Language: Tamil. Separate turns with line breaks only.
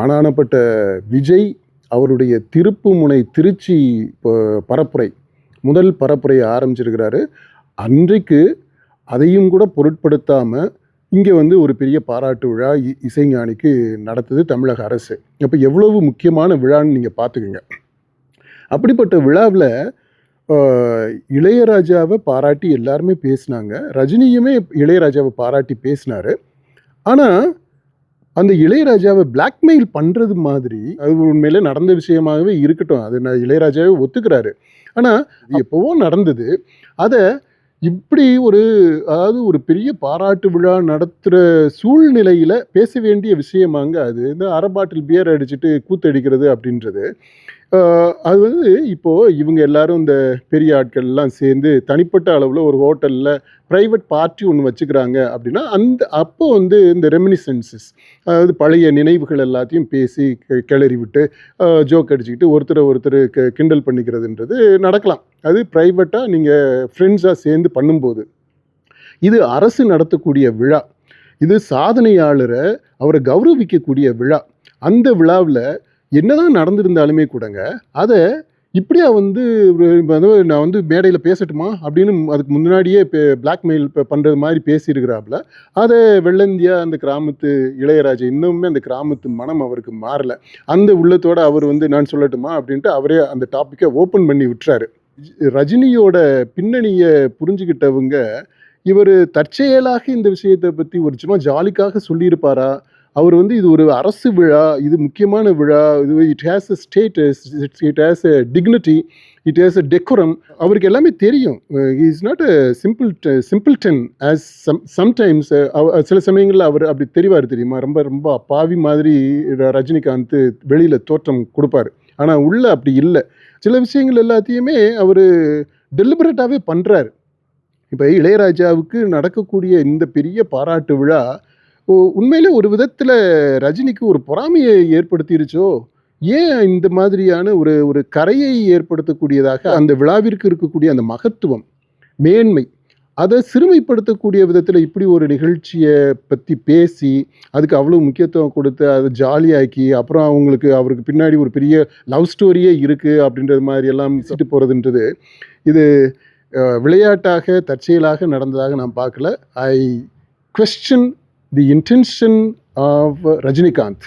ஆனானப்பட்ட விஜய் அவருடைய திருப்புமுனை திருச்சி பரப்புரை முதல் பரப்புரையை ஆரம்பிச்சிருக்கிறாரு. அன்றைக்கு அதையும் கூட பொருட்படுத்தாமல் இங்கே வந்து ஒரு பெரிய பாராட்டு விழா இசைஞானிக்கு நடத்துது தமிழக அரசு. அப்போ எவ்வளவு முக்கியமான விழான்னு நீங்கள் பார்த்துக்குங்க. அப்படிப்பட்ட விழாவில் இளையராஜாவை பாராட்டி எல்லாருமே பேசினாங்க. ரஜினியுமே இளையராஜாவை பாராட்டி பேசினார். ஆனால் அந்த இளையராஜாவை பிளாக்மெயில் பண்ணுறது மாதிரி அது உண்மையிலே நடந்த விஷயமாகவே இருக்கட்டும், அது நான் இளையராஜாவே ஒத்துக்கிறாரு. ஆனால் எப்போவோ நடந்தது. அதை இப்படி அதாவது ஒரு பெரிய பாராட்டு விழா நடத்துகிற சூழ்நிலையில் பேச வேண்டிய விஷயமாங்க அது. இந்த அரை பாட்டில் பியர் அடிச்சுட்டு கூத்தடிக்கிறது அப்படின்றது அது வந்து இப்போது இவங்க எல்லாரும் இந்த பெரிய ஆட்கள்லாம் சேர்ந்து தனிப்பட்ட அளவில் ஒரு ஹோட்டலில் ப்ரைவேட் பார்ட்டி ஒன்று வச்சுக்கிறாங்க அப்படின்னா அப்போ வந்து இந்த ரெமினிசன்சஸ், அதாவது பழைய நினைவுகள் எல்லாத்தையும் பேசி கிளறி விட்டு ஜோக் அடிச்சுக்கிட்டு ஒருத்தர் கிண்டல் பண்ணிக்கிறதுன்றது நடக்கலாம். அது ப்ரைவேட்டாக நீங்கள் ஃப்ரெண்ட்ஸாக சேர்ந்து பண்ணும்போது. இது அரசு நடத்தக்கூடிய விழா, இது சாதனையாளரை அவரை கௌரவிக்கக்கூடிய விழா. அந்த விழாவில் என்னதான் நடந்திருந்தாலுமே கூடங்க அதை இப்படியா வந்து நான் வந்து மேடையில் பேசட்டுமா அப்படின்னு அதுக்கு முன்னாடியே பிளாக்மெயில் பண்ணுறது மாதிரி பேசியிருக்கிறாப்புல. அதை வெள்ளந்தியா அந்த கிராமத்து இளையராஜா இன்னுமே அந்த கிராமத்து மனம் அவருக்கு மாறலை. அந்த உள்ளத்தோடு அவர் வந்து நான் சொல்லட்டுமா அப்படின்ட்டு அவரே அந்த டாப்பிக்கை ஓப்பன் பண்ணி விட்டுறாரு. ரஜினியோட பின்னணியை புரிஞ்சுக்கிட்டவங்க இவர் தற்செயலாக இந்த விஷயத்தை பற்றி ஒரு சும்மா ஜாலிக்காக சொல்லியிருப்பாரா, அவர் வந்து இது ஒரு அரசு விழா, இது முக்கியமான விழா, இது it has a status, it has a dignity, it has a decorum, அவருக்கு எல்லாமே தெரியும். He is not a simpleton as sometimes. சில சமயங்களில் அவர் அப்படி தெரிவார் தெரியுமா, ரொம்ப ரொம்ப பாவி மாதிரி ரஜினிகாந்த் வெளியில் தோற்றம் கொடுப்பார். ஆனால் உள்ள அப்படி இல்லை. சில விஷயங்கள் எல்லாத்தையுமே அவர் டெலிபரேட்டாகவே பண்ணுறாரு. இப்போ இளையராஜாவுக்கு நடக்கக்கூடிய இந்த பெரிய பாராட்டு விழா உண்மையிலே ஒரு விதத்தில் ரஜினிக்கு ஒரு பொறாமையை ஏற்படுத்திருச்சோ, ஏன் இந்த மாதிரியான ஒரு கரையை ஏற்படுத்தக்கூடியதாக அந்த விழாவிற்கு இருக்கக்கூடிய அந்த மகத்துவம், மேன்மை, அதை சிறுமைப்படுத்தக்கூடிய விதத்தில் இப்படி ஒரு நிகழ்ச்சியை பற்றி பேசி அதுக்கு அவ்வளோ முக்கியத்துவம் கொடுத்து அதை ஜாலியாக்கி அப்புறம் அவருக்கு பின்னாடி ஒரு பெரிய லவ் ஸ்டோரியே இருக்குது அப்படின்றது மாதிரி எல்லாம் விசிட்டு போகிறதுன்றது இது விளையாட்டாக தற்செயலாக நடந்ததாக நான் பார்க்கல. ஐ question the intention of Rajinikanth.